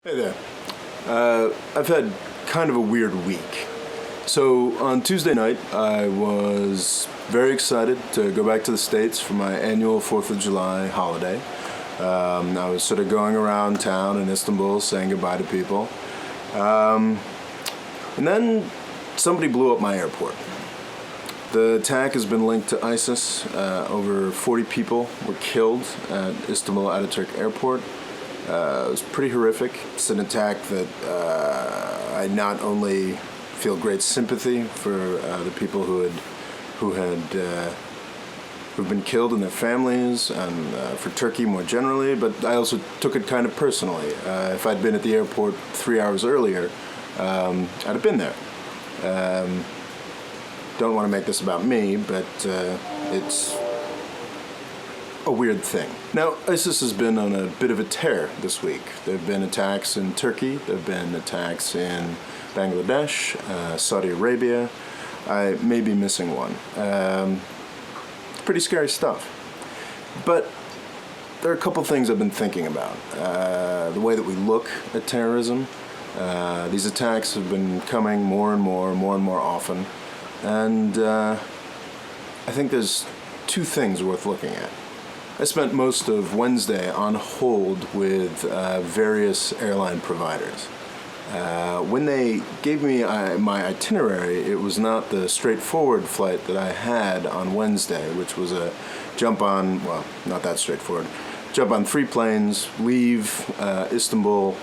Hey there. I've had kind of a weird week. So on Tuesday night, I was very excited to go back to the States for my annual 4th of July holiday. I was sort of going around town in Istanbul saying goodbye to people. And then somebody blew up my airport. The attack has been linked to ISIS. Over 40 people were killed at Istanbul Ataturk Airport. It was pretty horrific. It's an attack that I not only feel great sympathy for the people who've been killed and their families, and for Turkey more generally, but I also took it kind of personally. If I'd been at the airport 3 hours earlier, I'd have been there. Don't want to make this about me, but it's a weird thing. Now, ISIS has been on a bit of a tear this week. There have been attacks in Turkey, there have been attacks in Bangladesh, Saudi Arabia. I may be missing one. It's pretty scary stuff. But there are a couple things I've been thinking about. The way that we look at terrorism. These attacks have been coming more and more often. And I think there's two things worth looking at. I spent most of Wednesday on hold with various airline providers. When they gave me my itinerary, it was not the straightforward flight that I had on Wednesday, which was a jump on, well, not that straightforward, jump on 3 planes, leave Istanbul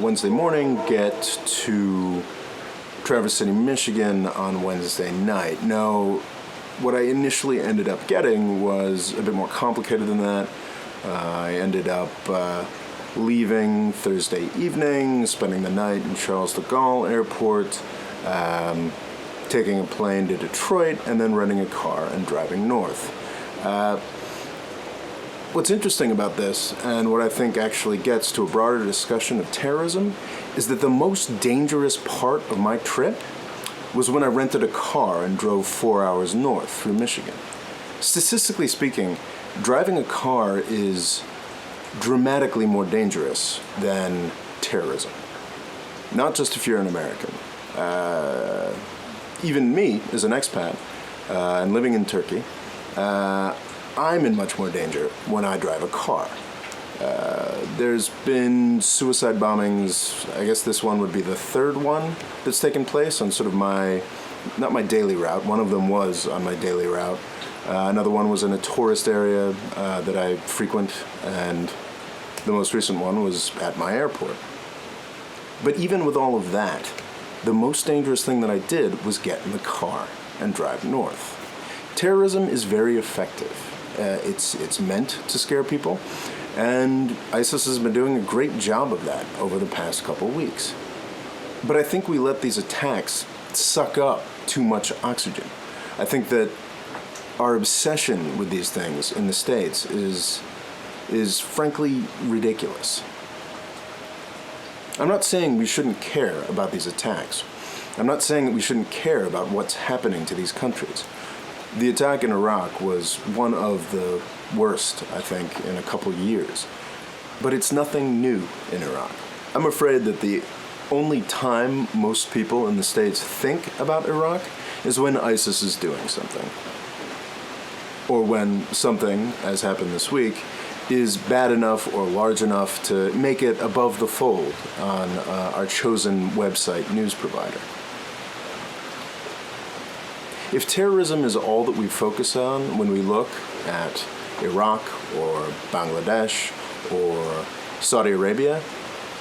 Wednesday morning, get to Traverse City, Michigan on Wednesday night. No, what I initially ended up getting was a bit more complicated than that. I ended up leaving Thursday evening, spending the night in Charles de Gaulle Airport, taking a plane to Detroit, and then renting a car and driving north. What's interesting about this, and what I think actually gets to a broader discussion of terrorism, is that the most dangerous part of my trip was when I rented a car and drove 4 hours north through Michigan. Statistically speaking, driving a car is dramatically more dangerous than terrorism. Not just if you're an American. Even me, as an expat, and living in Turkey, I'm in much more danger when I drive a car. There's been suicide bombings. I guess this one would be the third one that's taken place on sort of not my daily route. One of them was on my daily route. Another one was in a tourist area that I frequent, and the most recent one was at my airport. But even with all of that, the most dangerous thing that I did was get in the car and drive north. Terrorism is very effective. It's meant to scare people, and ISIS has been doing a great job of that over the past couple weeks. But I think we let these attacks suck up too much oxygen. I think that our obsession with these things in the States is frankly ridiculous. I'm not saying we shouldn't care about these attacks. I'm not saying that we shouldn't care about what's happening to these countries. The attack in Iraq was one of the worst, I think, in a couple years. But it's nothing new in Iraq. I'm afraid that the only time most people in the States think about Iraq is when ISIS is doing something. Or when something, as happened this week, is bad enough or large enough to make it above the fold on our chosen website news provider. If terrorism is all that we focus on when we look at Iraq or Bangladesh or Saudi Arabia,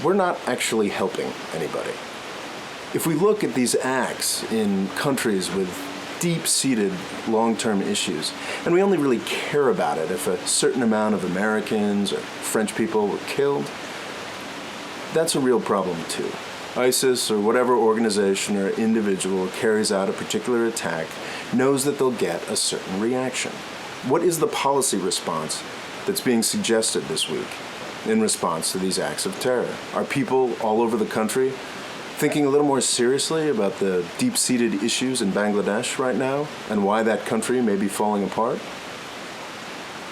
we're not actually helping anybody. If we look at these acts in countries with deep-seated long-term issues, and we only really care about it if a certain amount of Americans or French people were killed, that's a real problem too. ISIS or whatever organization or individual carries out a particular attack knows that they'll get a certain reaction. What is the policy response that's being suggested this week in response to these acts of terror? Are people all over the country thinking a little more seriously about the deep-seated issues in Bangladesh right now and why that country may be falling apart?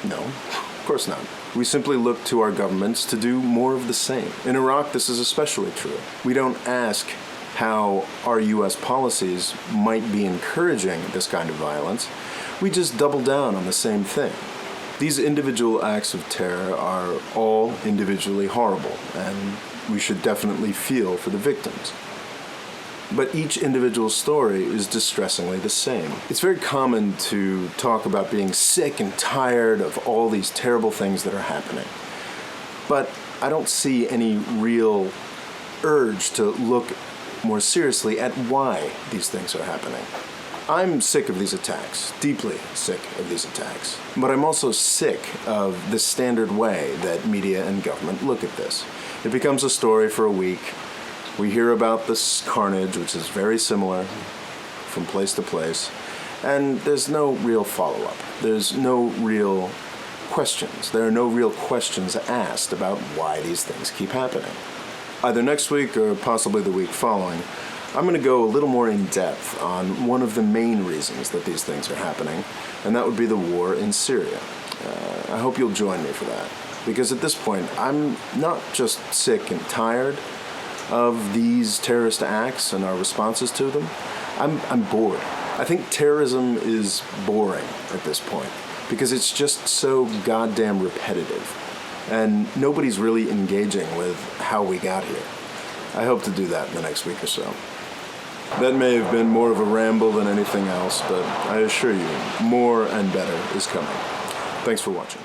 No, of course not. We simply look to our governments to do more of the same. In Iraq, this is especially true. We don't ask how our U.S. policies might be encouraging this kind of violence. We just double down on the same thing. These individual acts of terror are all individually horrible, and we should definitely feel for the victims. But each individual story is distressingly the same. It's very common to talk about being sick and tired of all these terrible things that are happening. But I don't see any real urge to look more seriously at why these things are happening. I'm sick of these attacks, deeply sick of these attacks. But I'm also sick of the standard way that media and government look at this. It becomes a story for a week. We hear about this carnage, which is very similar from place to place, and there's no real follow-up. There's no real questions. There are no real questions asked about why these things keep happening. Either next week or possibly the week following, I'm going to go a little more in depth on one of the main reasons that these things are happening, and that would be the war in Syria. I hope you'll join me for that, because at this point, I'm not just sick and tired of these terrorist acts and our responses to them. I'm bored. I think terrorism is boring at this point because it's just so goddamn repetitive, and nobody's really engaging with how we got here. I hope to do that in the next week or so. That may have been more of a ramble than anything else, but I assure you, more and better is coming. Thanks for watching.